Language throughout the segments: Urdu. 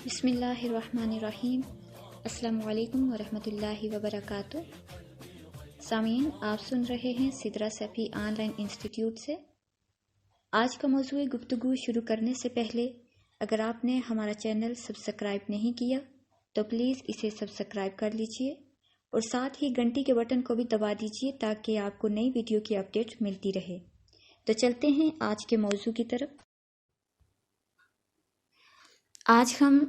بسم اللہ الرحمن الرحیم۔ السلام علیکم ورحمۃ اللہ وبرکاتہ۔ سامعین، آپ سن رہے ہیں Sidra Safi on line institute سے۔ آج کا موضوع گفتگو شروع کرنے سے پہلے اگر آپ نے ہمارا چینل سبسکرائب نہیں کیا تو پلیز اسے سبسکرائب کر لیجئے اور ساتھ ہی گھنٹی کے بٹن کو بھی دبا دیجئے تاکہ آپ کو نئی ویڈیو کی اپڈیٹ ملتی رہے۔ تو چلتے ہیں آج کے موضوع کی طرف۔ آج ہم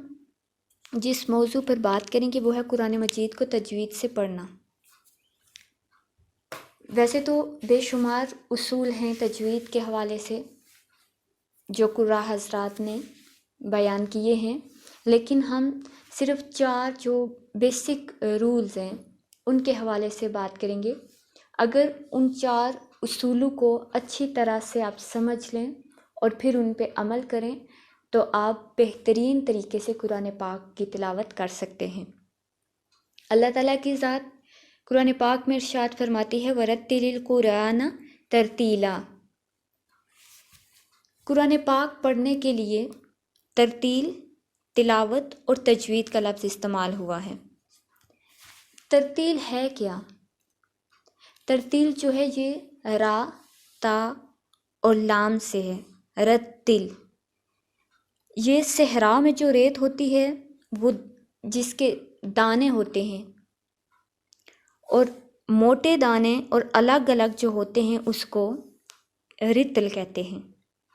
جس موضوع پر بات کریں گے وہ ہے قرآن مجید کو تجوید سے پڑھنا۔ ویسے تو بے شمار اصول ہیں تجوید کے حوالے سے جو قراء حضرات نے بیان کیے ہیں، لیکن ہم صرف 4 جو بیسک رولز ہیں ان کے حوالے سے بات کریں گے۔ اگر ان 4 اصولوں کو اچھی طرح سے آپ سمجھ لیں اور پھر ان پہ عمل کریں تو آپ بہترین طریقے سے قرآن پاک کی تلاوت کر سکتے ہیں۔ اللہ تعالیٰ کی ذات قرآن پاک میں ارشاد فرماتی ہے وَرَتِّلِ الْقُرْآنَ تَرْتِیلًا۔ قرآن پاک پڑھنے کے لیے ترتیل، تلاوت اور تجوید کا لفظ استعمال ہوا ہے۔ ترتیل ہے کیا؟ ترتیل جو ہے یہ را، تا اور لام سے ہے، رتل۔ یہ صحرا میں جو ریت ہوتی ہے وہ جس کے دانے ہوتے ہیں اور موٹے دانے اور الگ الگ جو ہوتے ہیں اس کو رتل کہتے ہیں۔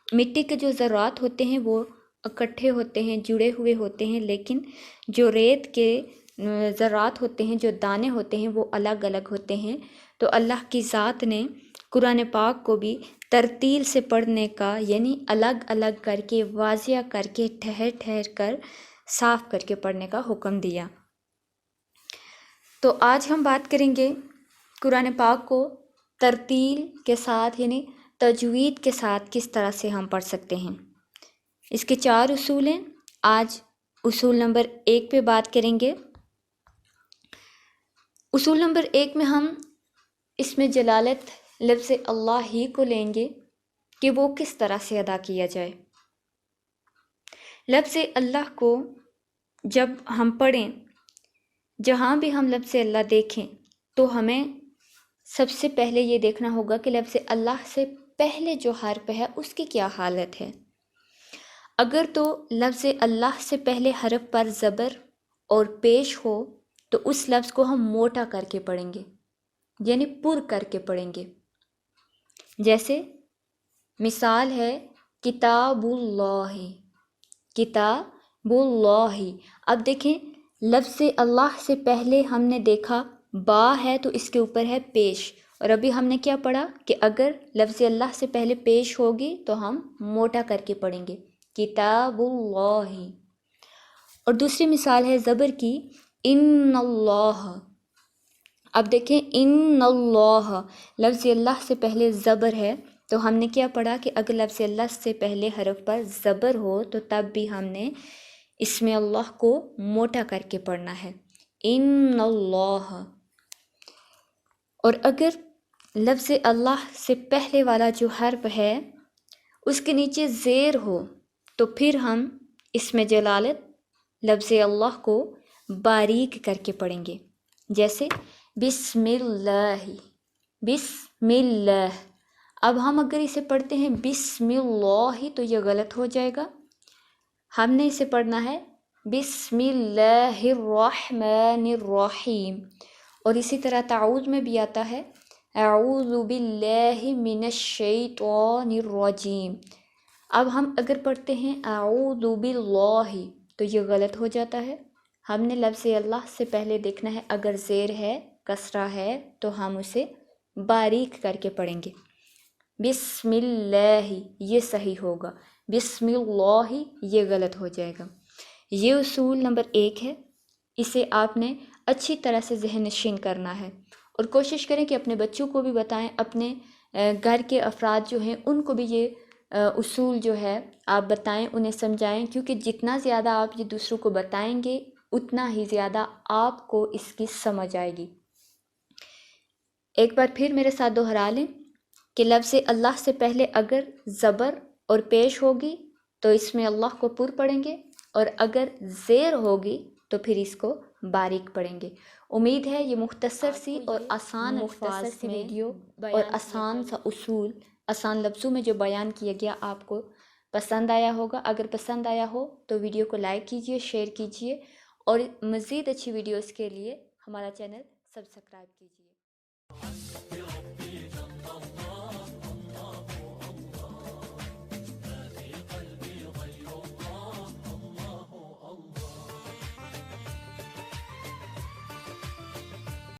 مٹی کے جو ذرات ہوتے ہیں وہ اکٹھے ہوتے ہیں، جڑے ہوئے ہوتے ہیں، لیکن جو ریت کے ذرات ہوتے ہیں، جو دانے ہوتے ہیں وہ الگ الگ ہوتے ہیں۔ تو اللہ کی ذات نے قرآن پاک کو بھی ترتیل سے پڑھنے کا، یعنی الگ الگ کر کے، واضح کر کے، ٹھہر ٹھہر کر، صاف کر کے پڑھنے کا حکم دیا۔ تو آج ہم بات کریں گے قرآن پاک کو ترتیل کے ساتھ یعنی تجوید کے ساتھ کس طرح سے ہم پڑھ سکتے ہیں۔ اس کے 4 اصول ہیں۔ آج اصول نمبر 1 پہ بات کریں گے۔ اصول نمبر 1 میں ہم اس میں جلالت لفظ اللہ ہی کو لیں گے کہ وہ کس طرح سے ادا کیا جائے۔ لفظ اللہ کو جب ہم پڑھیں، جہاں بھی ہم لفظ اللہ دیکھیں تو ہمیں سب سے پہلے یہ دیکھنا ہوگا کہ لفظ اللہ سے پہلے جو حرف ہے اس کی کیا حالت ہے۔ اگر تو لفظ اللہ سے پہلے حرف پر زبر اور پیش ہو تو اس لفظ کو ہم موٹا کر کے پڑھیں گے، یعنی پر کر کے پڑھیں گے۔ جیسے مثال ہے کتاب اللہ، کتاب اللہ۔ اب دیکھیں لفظ اللہ سے پہلے ہم نے دیکھا با ہے تو اس کے اوپر ہے پیش، اور ابھی ہم نے کیا پڑھا کہ اگر لفظ اللہ سے پہلے پیش ہوگی تو ہم موٹا کر کے پڑھیں گے، کتاب اللہ۔ اور دوسری مثال ہے زبر کی، ان اللہ۔ اب دیکھیں ان اللہ، لفظ اللہ سے پہلے زبر ہے تو ہم نے کیا پڑھا کہ اگر لفظ اللہ سے پہلے حرف پر زبر ہو تو تب بھی ہم نے اس میں اللہ کو موٹا کر کے پڑھنا ہے، ان اللہ۔ اور اگر لفظ اللہ سے پہلے والا جو حرف ہے اس کے نیچے زیر ہو تو پھر ہم اس میں جلالت لفظ اللہ کو باریک کر کے پڑھیں گے۔ جیسے بسم اللہ، بسم اللہ۔ اب ہم اگر اسے پڑھتے ہیں بسم اللہ تو یہ غلط ہو جائے گا۔ ہم نے اسے پڑھنا ہے بسم اللہ الرحمن الرحیم۔ اور اسی طرح تعوذ میں بھی آتا ہے اعوذ باللہ من الشیطان الرجیم۔ اب ہم اگر پڑھتے ہیں اعوذ باللہ تو یہ غلط ہو جاتا ہے۔ ہم نے لفظ اللہ سے پہلے دیکھنا ہے اگر زیر ہے، کسرہ ہے تو ہم اسے باریک کر کے پڑھیں گے، بسم اللہ یہ صحیح ہوگا، بسم اللہ یہ غلط ہو جائے گا۔ یہ اصول نمبر 1 ہے، اسے آپ نے اچھی طرح سے ذہن نشین کرنا ہے اور کوشش کریں کہ اپنے بچوں کو بھی بتائیں، اپنے گھر کے افراد جو ہیں ان کو بھی یہ اصول جو ہے آپ بتائیں، انہیں سمجھائیں، کیونکہ جتنا زیادہ آپ یہ دوسروں کو بتائیں گے اتنا ہی زیادہ آپ کو اس کی سمجھ آئے گی۔ ایک بار پھر میرے ساتھ دوہرا لیں کہ لفظ اللہ سے پہلے اگر زبر اور پیش ہوگی تو اس میں اللہ کو پر پڑھیں گے، اور اگر زیر ہوگی تو پھر اس کو باریک پڑھیں گے۔ امید ہے یہ مختصر سی اور آسان الفاظ میں ویڈیو اور آسان سا اصول آسان لفظوں میں جو بیان کیا گیا آپ کو پسند آیا ہوگا۔ اگر پسند آیا ہو تو ویڈیو کو لائک کیجئے، شیئر کیجئے اور مزید اچھی ویڈیوز کے لیے ہمارا چینل سبسکرائب کیجئے۔